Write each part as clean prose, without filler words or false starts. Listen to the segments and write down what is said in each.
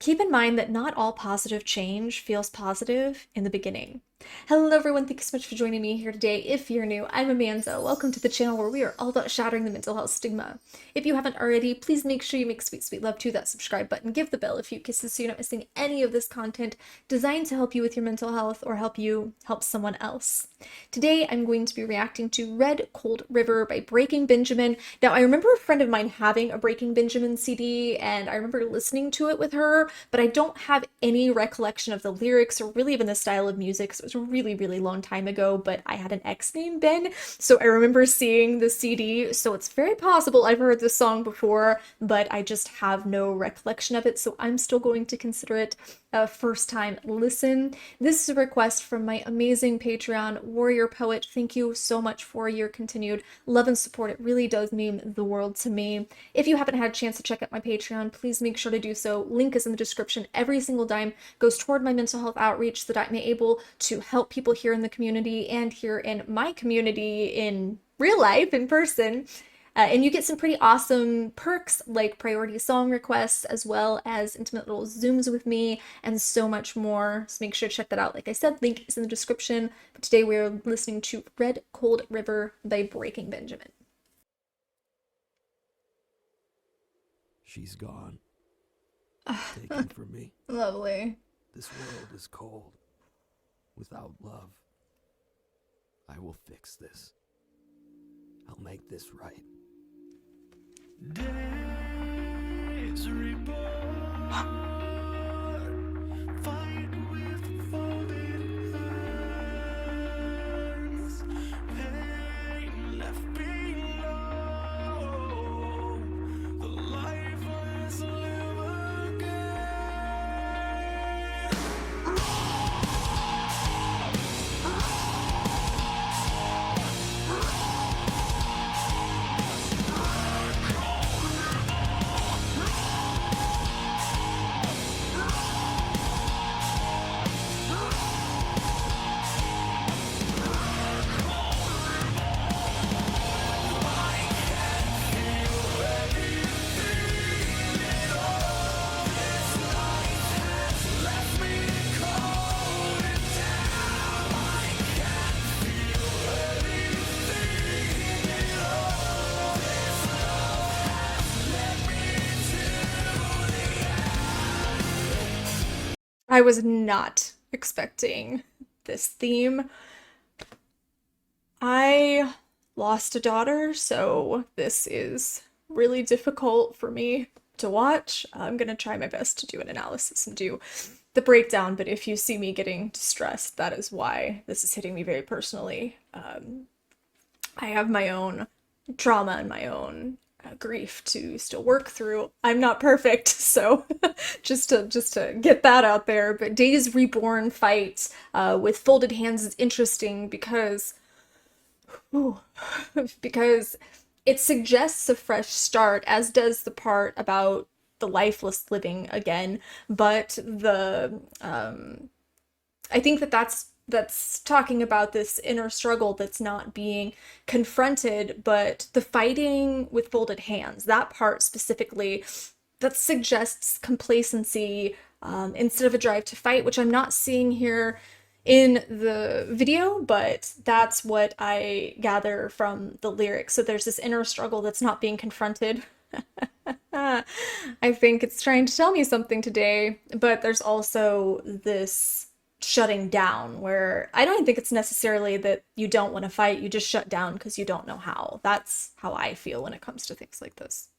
keep in mind that not all positive change feels positive in the beginning. Hello everyone, thank you so much for joining me here today. If you're new, I'm Amanda. Welcome to the channel where we are all about shattering the mental health stigma. If you haven't already, please make sure you make sweet, sweet love to that subscribe button. Give the bell a few kisses so you're not missing any of this content designed to help you with your mental health or help you help someone else. Today, I'm going to be reacting to Red Cold River by Breaking Benjamin. Now, I remember a friend of mine having a Breaking Benjamin CD, and I remember listening to it with her, but I don't have any recollection of the lyrics or really even the style of music. So it was a really, really long time ago, but I had an ex named Ben, so I remember seeing the CD. So it's very possible I've heard this song before, but I just have no recollection of it. So I'm still going to consider it a first time listen. This is a request from my amazing Patreon, Warrior Poet. Thank you so much for your continued love and support. It really does mean the world to me. If you haven't had a chance to check out my Patreon, please make sure to do so. Link is in the description. Every single dime goes toward my mental health outreach so that I'm able to help people here in the community and here in my community in real life, in person. And you get some pretty awesome perks like priority song requests, as well as intimate little Zooms with me, and so much more. So make sure to check that out. Like I said, link is in the description. But today we are listening to Red Cold River by Breaking Benjamin. She's gone. Taken from me. Lovely. This world is cold. Without love. I will fix this. I'll make this right. Days reborn. Fight with folded hands. Pain left below. The lifeless live again. I was not expecting this theme. I lost a daughter, so this is really difficult for me to watch. I'm gonna try my best to do an analysis and do the breakdown, but if you see me getting distressed, that is why this is hitting me very personally. I have my own trauma and my own grief to still work through. I'm not perfect, so just to get that out there. But Days Reborn fight with folded hands is interesting because because it suggests a fresh start, as does the part about the lifeless living again. But the I think that that's talking about this inner struggle that's not being confronted, but the fighting with folded hands, that part specifically, that suggests complacency instead of a drive to fight, which I'm not seeing here in the video, but that's what I gather from the lyrics. So there's this inner struggle that's not being confronted. I think it's trying to tell me something today, but there's also this shutting down where I don't think it's necessarily that you don't want to fight, you just shut down because you don't know how. That's how I feel when it comes to things like this.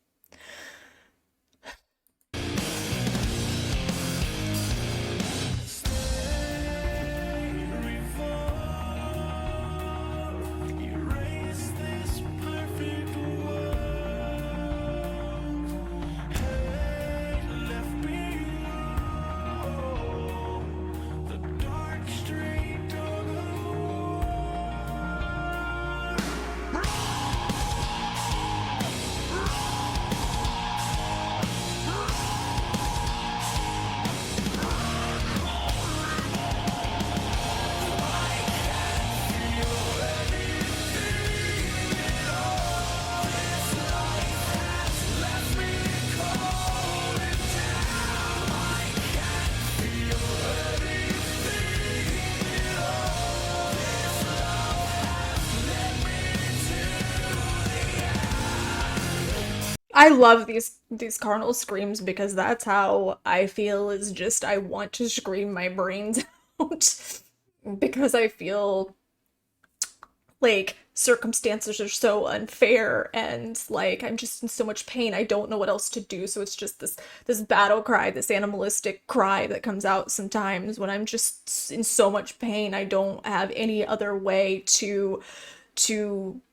I love these carnal screams because that's how I feel, is just I want to scream my brains out because I feel like circumstances are so unfair and like I'm just in so much pain. I don't know what else to do. So it's just this battle cry, this animalistic cry that comes out sometimes when I'm just in so much pain. I don't have any other way to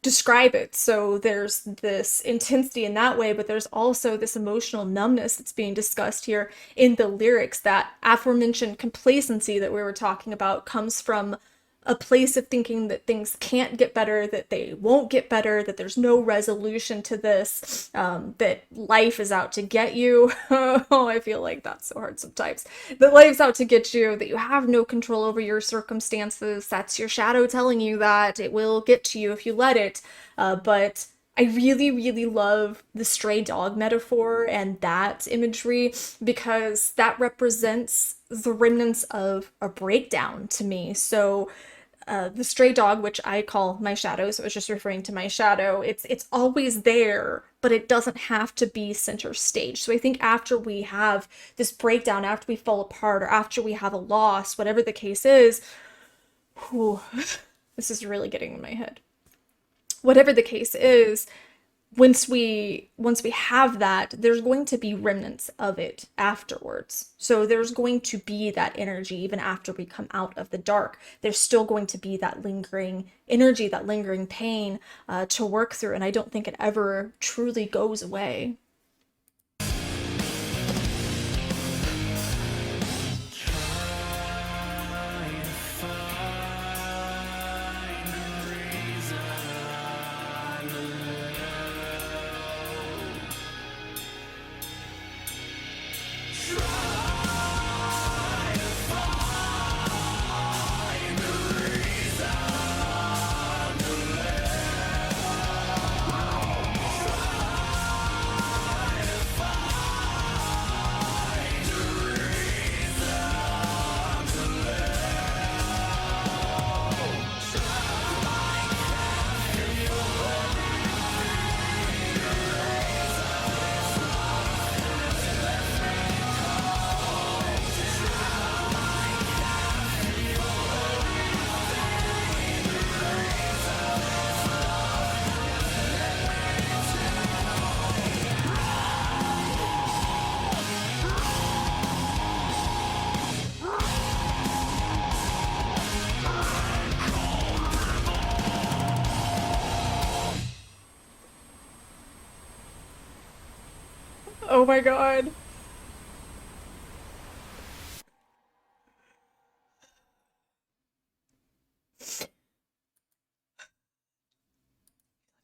describe it. So there's this intensity in that way, but there's also this emotional numbness that's being discussed here in the lyrics. That aforementioned complacency that we were talking about comes from a place of thinking that things can't get better, that they won't get better, that there's no resolution to this, that life is out to get you. Oh, I feel like that's so hard sometimes. That life's out to get you, that you have no control over your circumstances. That's your shadow telling you that it will get to you if you let it. But I really, really love the stray dog metaphor and that imagery because that represents the remnants of a breakdown to me. So the stray dog, which I call my shadow, so I was just referring to my shadow, it's always there, but it doesn't have to be center stage. So I think after we have this breakdown, after we fall apart, or after we have a loss, whatever the case is, whew, this is really getting in my head. Whatever the case is, once we have that, there's going to be remnants of it afterwards. So there's going to be that energy even after we come out of the dark. There's still going to be that lingering energy, that lingering pain to work through, and I don't think it ever truly goes away. Oh my god.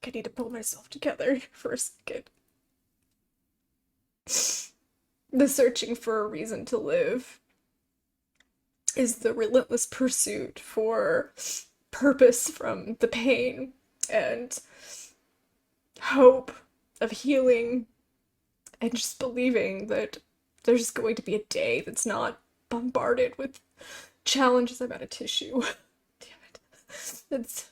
I need to pull myself together for a second. The searching for a reason to live is the relentless pursuit for purpose from the pain and hope of healing and just believing that there's going to be a day that's not bombarded with challenges. I'm out of tissue. Damn it. It's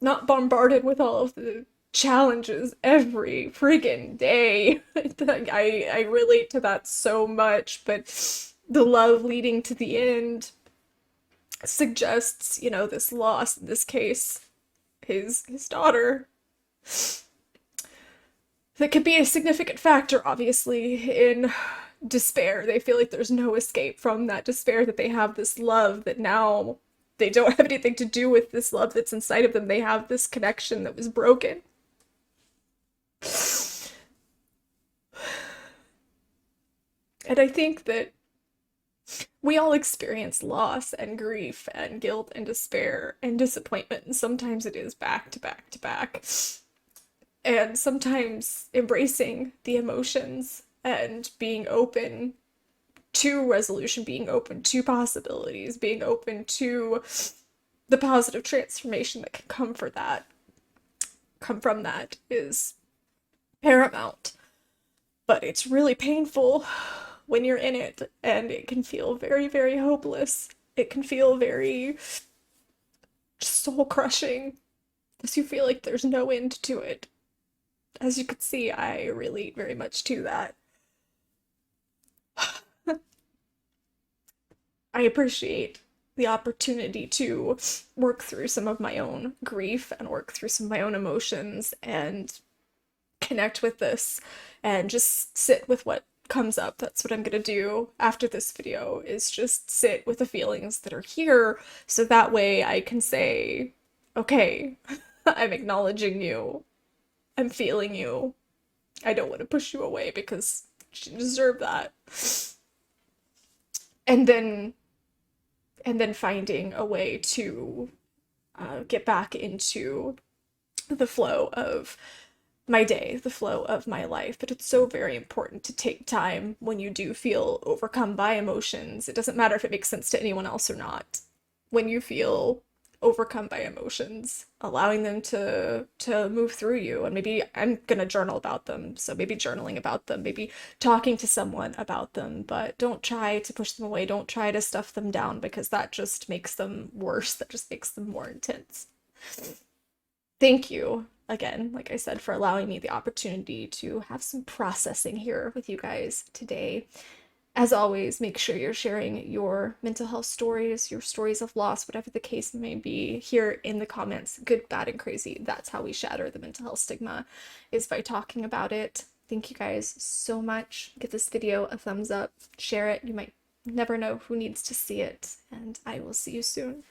not bombarded with all of the challenges every friggin' day. I relate to that so much, but the love leading to the end suggests, this loss, in this case, his daughter, that could be a significant factor, obviously, in despair. They feel like there's no escape from that despair, that they have this love that now they don't have anything to do with this love that's inside of them. They have this connection that was broken. And I think that we all experience loss and grief and guilt and despair and disappointment, and sometimes it is back to back to back. And sometimes embracing the emotions and being open to resolution, being open to possibilities, being open to the positive transformation that can come from that is paramount. But it's really painful when you're in it, and it can feel very, very hopeless. It can feel very soul crushing, because you feel like there's no end to it. as you can see, I relate very much to that. I appreciate the opportunity to work through some of my own grief and work through some of my own emotions and connect with this and just sit with what comes up. That's what I'm gonna do after this video, is just sit with the feelings that are here so that way I can say, okay, I'm acknowledging you, I'm feeling you, I don't want to push you away because you deserve that. And then finding a way to get back into the flow of my day, the flow of my life. But it's so very important to take time when you do feel overcome by emotions. It doesn't matter if it makes sense to anyone else or not. When you feel overcome by emotions, allowing them to move through you. And maybe I'm gonna journal about them, so maybe journaling about them, maybe talking to someone about them, but don't try to push them away, don't try to stuff them down, because that just makes them worse, that just makes them more intense. Thank you again, like I said, for allowing me the opportunity to have some processing here with you guys today. As always, make sure you're sharing your mental health stories, your stories of loss, whatever the case may be, here in the comments. Good, bad, and crazy. That's how we shatter the mental health stigma, is by talking about it. Thank you guys so much. Give this video a thumbs up, share it. You might never know who needs to see it, and I will see you soon.